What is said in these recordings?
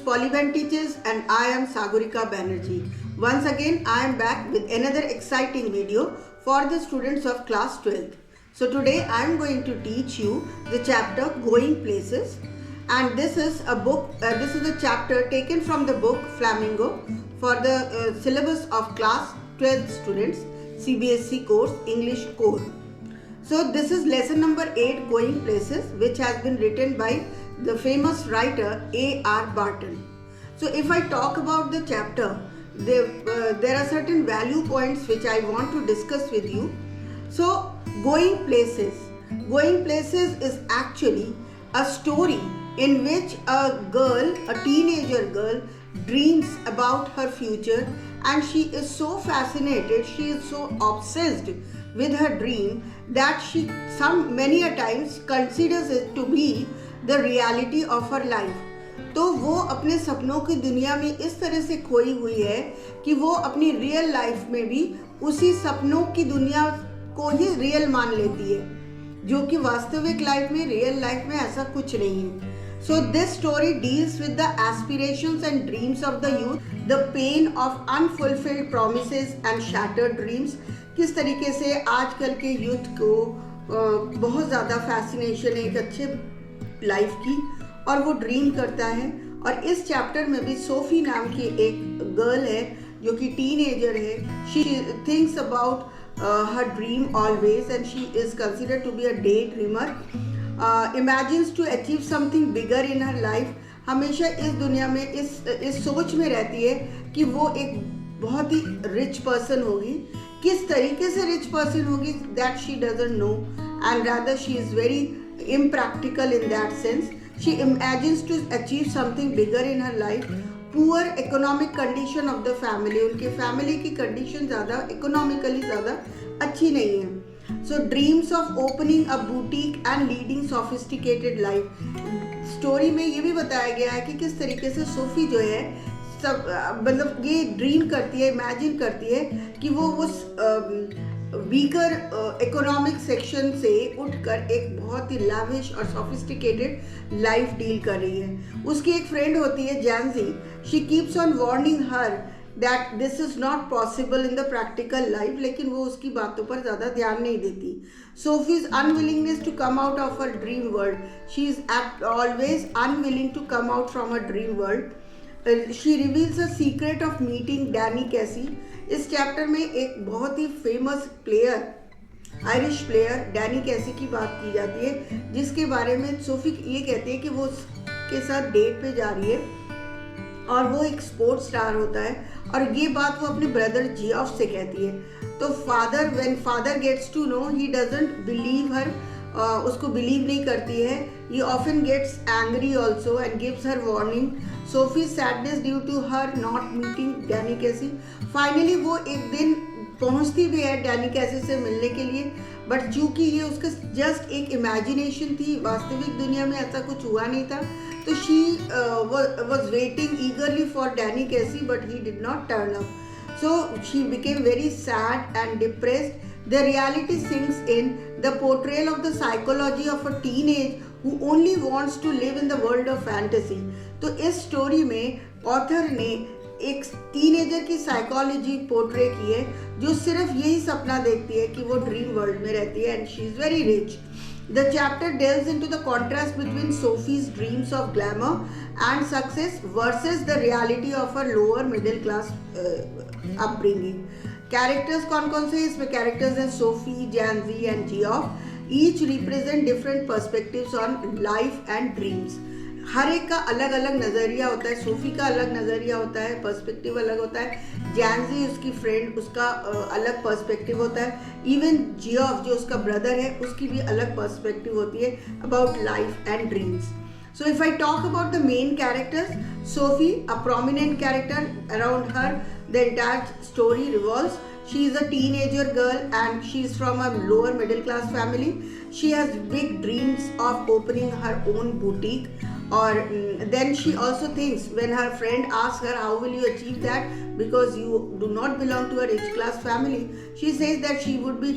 Polyban Teachers and I am Sagurika Banerjee. Once again I am back with another exciting video for the students of class 12th. So today I am going to teach you the chapter Going Places, and this is a chapter taken from the book Flamingo for the syllabus of class 12th students, CBSE course, English core. So this is lesson number 8, Going Places, which has been written by the famous writer A.R. Barton. So if I talk about the chapter, there are certain value points which I want to discuss with you. So Going Places. Going Places is actually a story in which a teenager girl, dreams about her future, and she is so fascinated, she is so obsessed with her dream that she many a times considers it to be the reality of her life. तो वो अपने सपनों की दुनिया में इस तरह से खोई हुई है कि वो अपनी रियल लाइफ में भी उसी सपनों की दुनिया को ही रियल मान लेती है, जो कि वास्तविक लाइफ में, रियल लाइफ में ऐसा कुछ नहीं है. So this story deals with the aspirations and dreams of the youth, the pain of unfulfilled promises and shattered dreams. किस तरीके से आजकल के यूथ को बहुत ज़्यादा फैसिनेशन है एक अच्छे लाइफ की, और वो ड्रीम करता है. और इस चैप्टर में भी सोफी नाम की एक गर्ल है जो कि टीनेजर है. She thinks about her dream always and she is considered to be a daydreamer. Imagines to achieve something bigger in her life. हमेशा इस दुनिया में इस सोच में रहती है कि वो एक बहुत ही रिच पर्सन होगी. किस तरीके से रिच पर्सन होगी that she doesn't know, and rather she is very impractical in that sense. She imagines to achieve something bigger in her life. Poor economic condition of the family. उनके family की condition ज़्यादा economically ज़्यादा अच्छी नहीं है. So dreams of opening a boutique and leading sophisticated life. Story में ये भी बताया गया है कि किस तरीके से सोफी जो है सब मतलब ये ड्रीम करती है, इमेजिन करती है कि वो उस वीकर इकोनॉमिक सेक्शन से उठकर एक बहुत ही लाविश और सोफिस्टिकेटेड लाइफ डील कर रही है. उसकी एक फ्रेंड होती है Jenjy. She keeps on warning her that this is not possible in the practical life, लेकिन वो उसकी बातों पर ज़्यादा ध्यान नहीं देती. Sophie's unwillingness to come out of her dream world. She is always unwilling to come out from her dream world. She reveals a secret of meeting Danny कैसी. इस चैप्टर में एक बहुत ही famous player, Irish player Danny Casey की बात की जाती है, जिसके बारे में सोफी ये कहती है कि वो उसके साथ डेट पे जा रही है और वो एक स्पोर्ट्स स्टार होता है. और ये बात वो अपने ब्रदर जियोफ से कहती है. तो when father gets to know, he doesn't believe her. उसको बिलीव नहीं करती है. He often gets angry also and gives her warning. Sophie sadness due to her not meeting Danny Casey. Finally वो एक दिन पहुंचती भी है डैनी कैसी से मिलने के लिए, बट चूंकि ये उसका जस्ट एक इमेजिनेशन थी, वास्तविक दुनिया में ऐसा कुछ हुआ नहीं था. तो she was waiting ईगरली for Danny कैसी, but he did not turn up. So she became very sad and depressed. The reality sinks in. The portrayal of the psychology of a teenage who only wants to live in the world of fantasy. तो इस story में author ने एक teenager की psychology portray की है जो सिर्फ यही सपना देखती है कि वो ड्रीम वर्ल्ड में रहती है, and she is very rich. The chapter delves into the contrast between Sophie's dreams of glamour and success versus the reality of her lower middle class upbringing. Characters कौन से इसमें characters हैं? Sophie, Jenjy and Geoff. Each represent different perspectives on life and dreams. हर एक का अलग अलग नज़रिया होता है. सोफी का अलग नज़रिया होता है, पर्सपेक्टिव अलग होता है. जैंजी उसकी फ्रेंड, उसका अलग पर्सपेक्टिव होता है. इवन जियोफ जो उसका ब्रदर है, उसकी भी अलग पर्सपेक्टिव होती है about life and dreams. So if I talk about the main characters, Sophie, a prominent character, around her the entire story revolves. She is a teenager girl and she is from a lower middle class family. She has big dreams of opening her own boutique. Or then she also thinks, when her friend asks her how will you achieve that because you do not belong to a rich class family, she says that she would be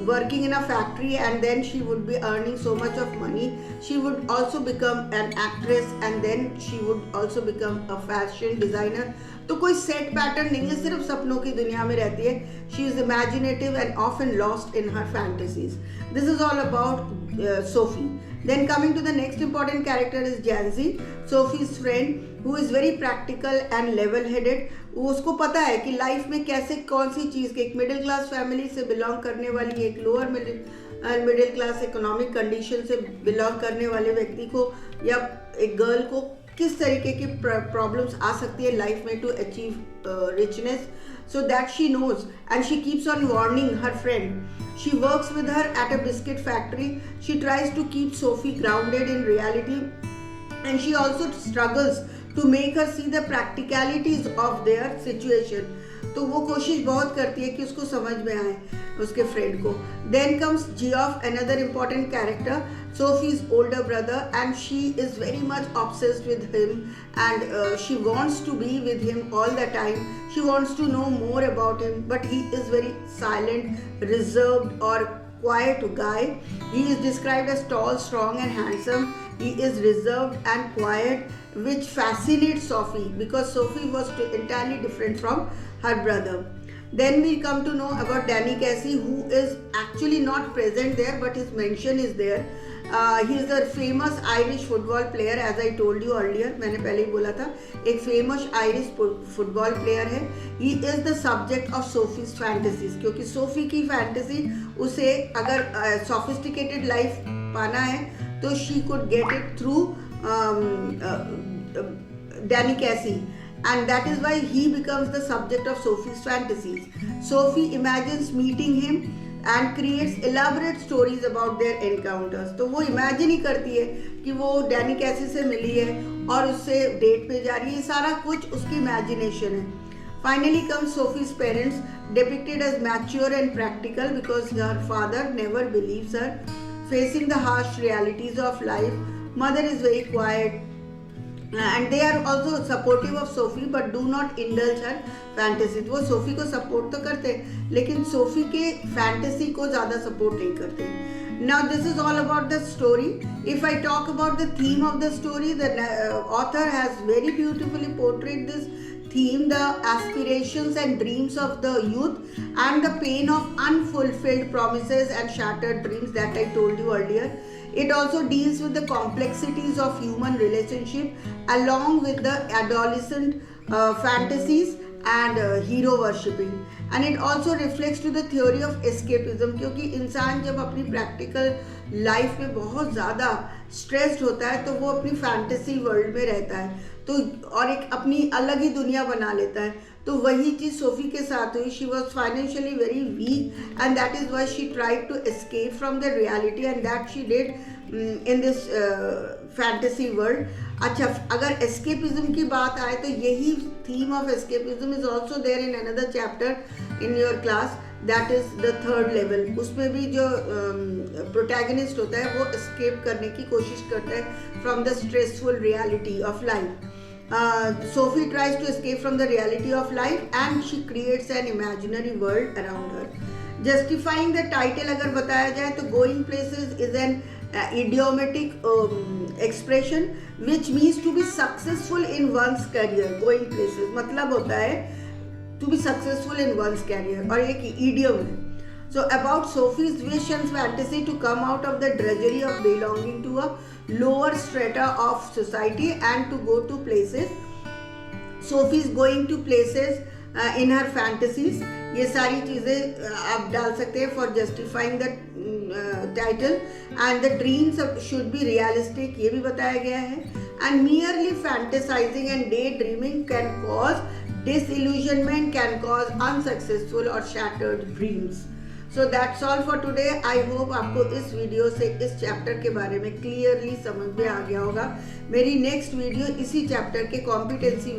working in a factory and then she would be earning so much of money. She would also become an actress and then she would also become a fashion designer. तो कोई set pattern नहीं है, सिर्फ सपनों की दुनिया में रहती है. She is imaginative and often lost in her fantasies. This is all about Sophie. Then coming to the next important character is Janzi, Sophie's friend, who is very practical and level-headed. उसको पता है कि life में कैसे कौन सी चीज़ के, एक middle class family से बिलोंग करने वाली, एक lower middle class economic condition से बिलोंग करने वाले व्यक्ति को या एक गर्ल को किस तरीके की प्रॉब्लम्स आ सकती है लाइफ में to achieve richness. So that she knows, and she keeps on warning her friend. She works with her at a biscuit factory. She tries to keep Sophie grounded in reality, and she also struggles to make her see the practicalities of their situation. तो वो कोशिश बहुत करती है कि उसको समझ में आए उसके फ्रेंड को. Then comes Geoff, another important character, Sophie's older brother, and she is very much obsessed with him and she wants to be with him all the time. She wants to know more about him, but he is very silent, reserved or quiet guy. He is described as tall, strong and handsome. He is reserved and quiet, which fascinates Sophie because Sophie was entirely different from her brother. Then we come to know about Danny Casey, who is actually not present there, but his mention is there. He is a famous Irish football player, as I told you earlier. मैंने पहले ही बोला था, एक famous Irish football player है. He is the subject of Sophie's fantasies, क्योंकि Sophie की fantasy उसे अगर sophisticated life पाना है तो she could get it through Danny Casey. And that is why he becomes the subject of Sophie's fantasies. Sophie imagines meeting him and creates elaborate stories about their encounters. तो वो imagine ही करती है कि वो Danny कैसी से मिली है और उससे डेट पे जा रही है. सारा कुछ उसकी imagination है. Finally comes Sophie's parents, depicted as mature and practical because her father never believes her. Facing the harsh realities of life, mother is very quiet. And they are also supportive of Sophie but do not indulge her fantasies. वो Sophie को support तो करते हैं लेकिन Sophie के fantasy को ज़्यादा support नहीं करते. Now this is all about the story. If I talk about the theme of the story, the author has very beautifully portrayed this theme, the aspirations and dreams of the youth and the pain of unfulfilled promises and shattered dreams that I told you earlier. It also deals with the complexities of human relationship along with the adolescent fantasies and hero worshipping. And it also reflects to the theory of escapism, क्योंकि इंसान जब अपनी practical life में बहुत ज़्यादा stressed होता है तो वो अपनी फैंटेसी वर्ल्ड में रहता है तो और एक अपनी अलग ही दुनिया बना लेता है. तो वही चीज़ सोफी के साथ हुई. She was financially very weak and that is why she tried to escape from the reality and that she did in this fantasy world. अच्छा, अगर एस्केपिज्म की बात आए तो यही theme of escapism is also there in another chapter in your class, that is the third level. उसमें भी जो प्रोटैगनिस्ट होता है वो एस्केप करने की कोशिश करता है from the stressful reality of life. Sophie tries to escape from the reality of life and she creates an imaginary world around her. Justifying the title अगर बताया जाए तो going places is an idiomatic expression which means to be successful in one's career. Going places मतलब होता है to be successful in one's career और एक idiom है. So about Sophie's wish and fantasy to come out of the drudgery of belonging to a lower strata of society and to go to places. Sophie is going to places in her fantasies. ये सारी चीज़ें आप डाल सकते हैं for justifying the title. And the dreams should be realistic, ये भी बताया गया है. And merely fantasizing and daydreaming can cause disillusionment, can cause unsuccessful or shattered dreams. So that's all for today. I hope आपको इस video से इस chapter के बारे में क्लियरली समझ में आ गया होगा. मेरी नेक्स्ट वीडियो इसी चैप्टर के कॉम्पिटेंसी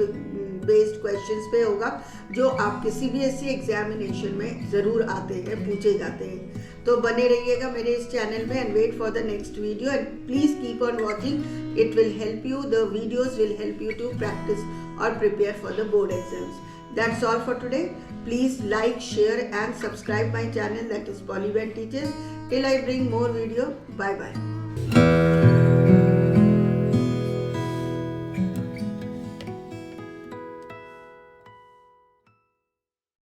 बेस्ड क्वेश्चंस पे होगा जो आपके CBSE एग्जामिनेशन में ज़रूर आते हैं, पूछे जाते हैं. तो बने रहिएगा मेरे इस चैनल में and wait for the next video and please keep on watching. It will help you, the videos will help you to practice और prepare for the board exams. That's all for today. Please like, share and subscribe my channel, that is Polyban Teachers. Till I bring more video. Bye bye.